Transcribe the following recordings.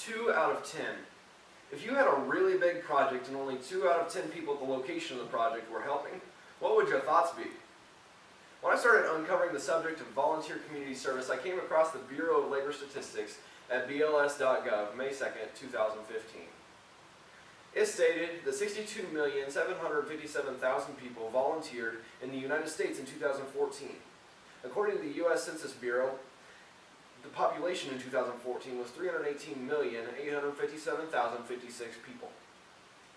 2 out of 10. If you had a really big project and only 2 out of 10 people at the location of the project were helping, what would your thoughts be? When I started uncovering the subject of volunteer community service, I came across the Bureau of Labor Statistics at bls.gov, May 2nd, 2015. It stated that 62,757,000 people volunteered in the United States in 2014. According to the U.S. Census Bureau, the population in 2014 was 318,857,056 people.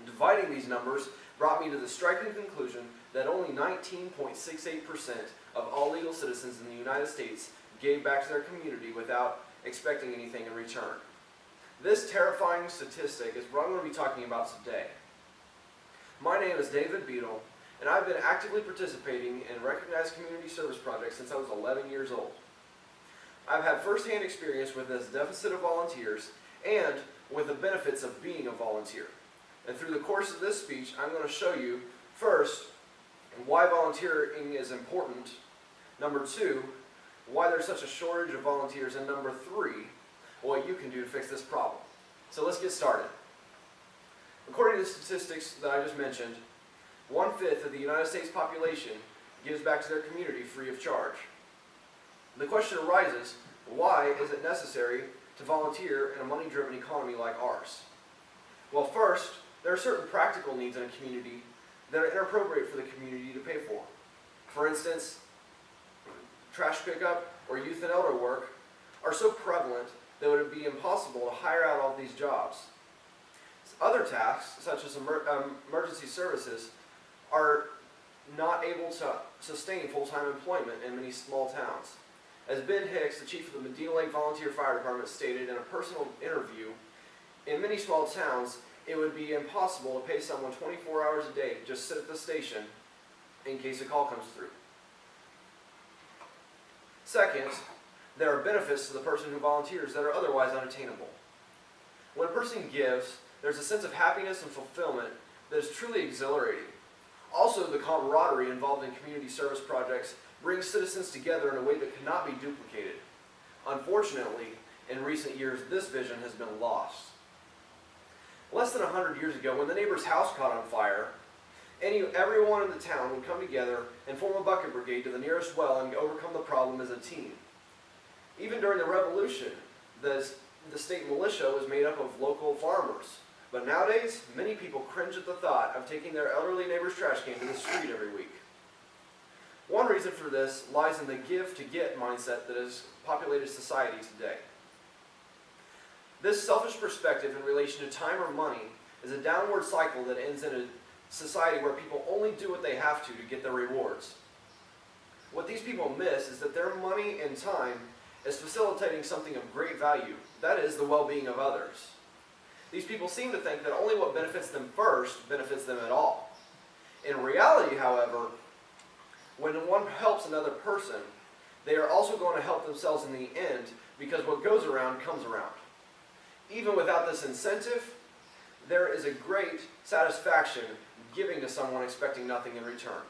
Dividing these numbers brought me to the striking conclusion that only 19.68% of all legal citizens in the United States gave back to their community without expecting anything in return. This terrifying statistic is what I'm going to be talking about today. My name is David Beedle, and I've been actively participating in recognized community service projects since I was 11 years old. I've had first-hand experience with this deficit of volunteers and with the benefits of being a volunteer. And through the course of this speech, I'm going to show you, first, why volunteering is important, number 2, why there's such a shortage of volunteers, and number 3, what you can do to fix this problem. So let's get started. According to the statistics that I just mentioned, 1/5 of the United States population gives back to their community free of charge. The question arises, why is it necessary to volunteer in a money-driven economy like ours? Well, first, there are certain practical needs in a community that are inappropriate for the community to pay for. For instance, trash pickup or youth and elder work are so prevalent that it would be impossible to hire out all these jobs. Other tasks, such as emergency services, are not able to sustain full-time employment in many small towns. As Ben Hicks, the chief of the Medina Lake Volunteer Fire Department, stated in a personal interview, in many small towns, it would be impossible to pay someone 24 hours a day to just sit at the station in case a call comes through. Second, there are benefits to the person who volunteers that are otherwise unattainable. When a person gives, there's a sense of happiness and fulfillment that is truly exhilarating. Also, the camaraderie involved in community service projects brings citizens together in a way that cannot be duplicated. Unfortunately, in recent years, this vision has been lost. Less than 100 years ago, when the neighbor's house caught on fire, everyone in the town would come together and form a bucket brigade to the nearest well and overcome the problem as a team. Even during the Revolution, the state militia was made up of local farmers. But nowadays, many people cringe at the thought of taking their elderly neighbor's trash can to the street every week. One reason for this lies in the give-to-get mindset that has populated society today. This selfish perspective in relation to time or money is a downward cycle that ends in a society where people only do what they have to get their rewards. What these people miss is that their money and time is facilitating something of great value, that is, the well-being of others. These people seem to think that only what benefits them first benefits them at all. In reality, however, when one helps another person, they are also going to help themselves in the end, because what goes around comes around. Even without this incentive, there is a great satisfaction giving to someone expecting nothing in return.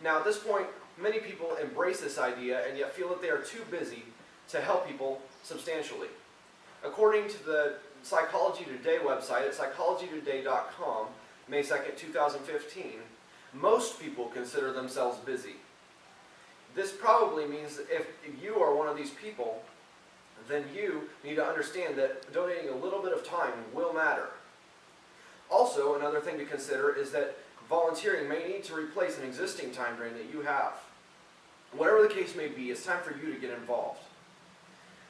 Now, at this point, many people embrace this idea and yet feel that they are too busy to help people substantially. According to the Psychology Today website at psychologytoday.com, May 2nd, 2015, most people consider themselves busy. This probably means that if you are one of these people, then you need to understand that donating a little bit of time will matter. Also, another thing to consider is that volunteering may need to replace an existing time drain that you have. Whatever the case may be, it's time for you to get involved.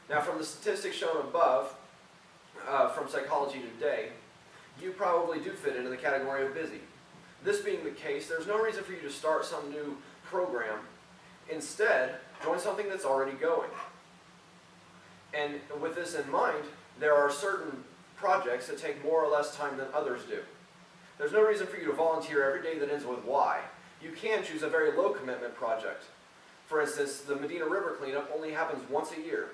Now, from the statistics shown above, from Psychology Today, you probably do fit into the category of busy. This being the case, there's no reason for you to start some new program. Instead, join something that's already going. And with this in mind, there are certain projects that take more or less time than others do. There's no reason for you to volunteer every day that ends with Y. You can choose a very low commitment project. For instance, the Medina River cleanup only happens once a year.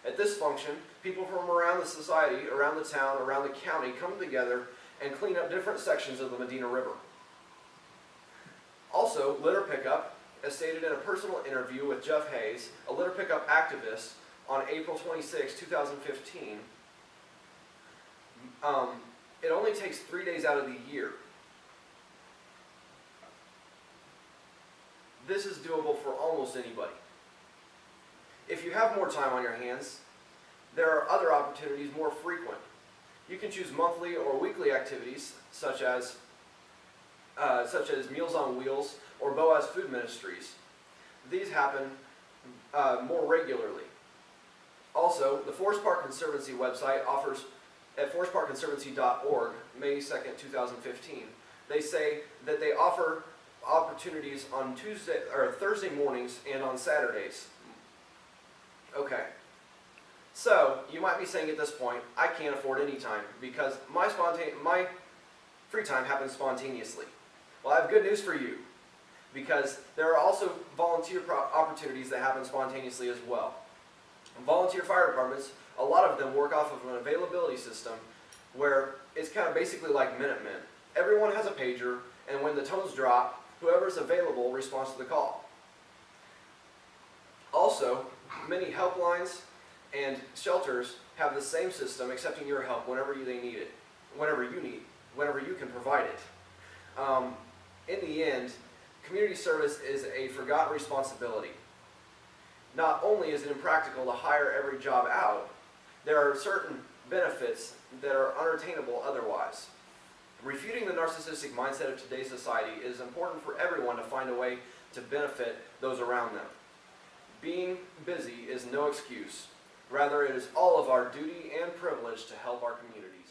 At this function, people from around the society, around the town, around the county come together and clean up different sections of the Medina River. Also, litter pickup, as stated in a personal interview with Jeff Hayes, a litter pickup activist, on April 26, 2015, it only takes 3 days out of the year. This is doable for almost anybody. If you have more time on your hands, there are other opportunities more frequent. You can choose monthly or weekly activities such as Meals on Wheels or Boaz Food Ministries. These happen more regularly. Also, the Forest Park Conservancy website offers, at forestparkconservancy.org, May 2nd, 2015, they say that they offer opportunities on Thursday mornings and on Saturdays. Okay. So, you might be saying at this point, I can't afford any time because my free time happens spontaneously. Well, I have good news for you, because there are also volunteer opportunities that happen spontaneously as well. Volunteer fire departments, a lot of them work off of an availability system where it's kind of basically like Minutemen. Everyone has a pager, and when the tones drop, whoever's available responds to the call. Also, many helplines and shelters have the same system, accepting your help whenever they need it, whenever you can provide it. In the end, community service is a forgotten responsibility. Not only is it impractical to hire every job out, there are certain benefits that are unattainable otherwise. Refuting the narcissistic mindset of today's society, it is important for everyone to find a way to benefit those around them. Being busy is no excuse. Rather, it is all of our duty and privilege to help our community.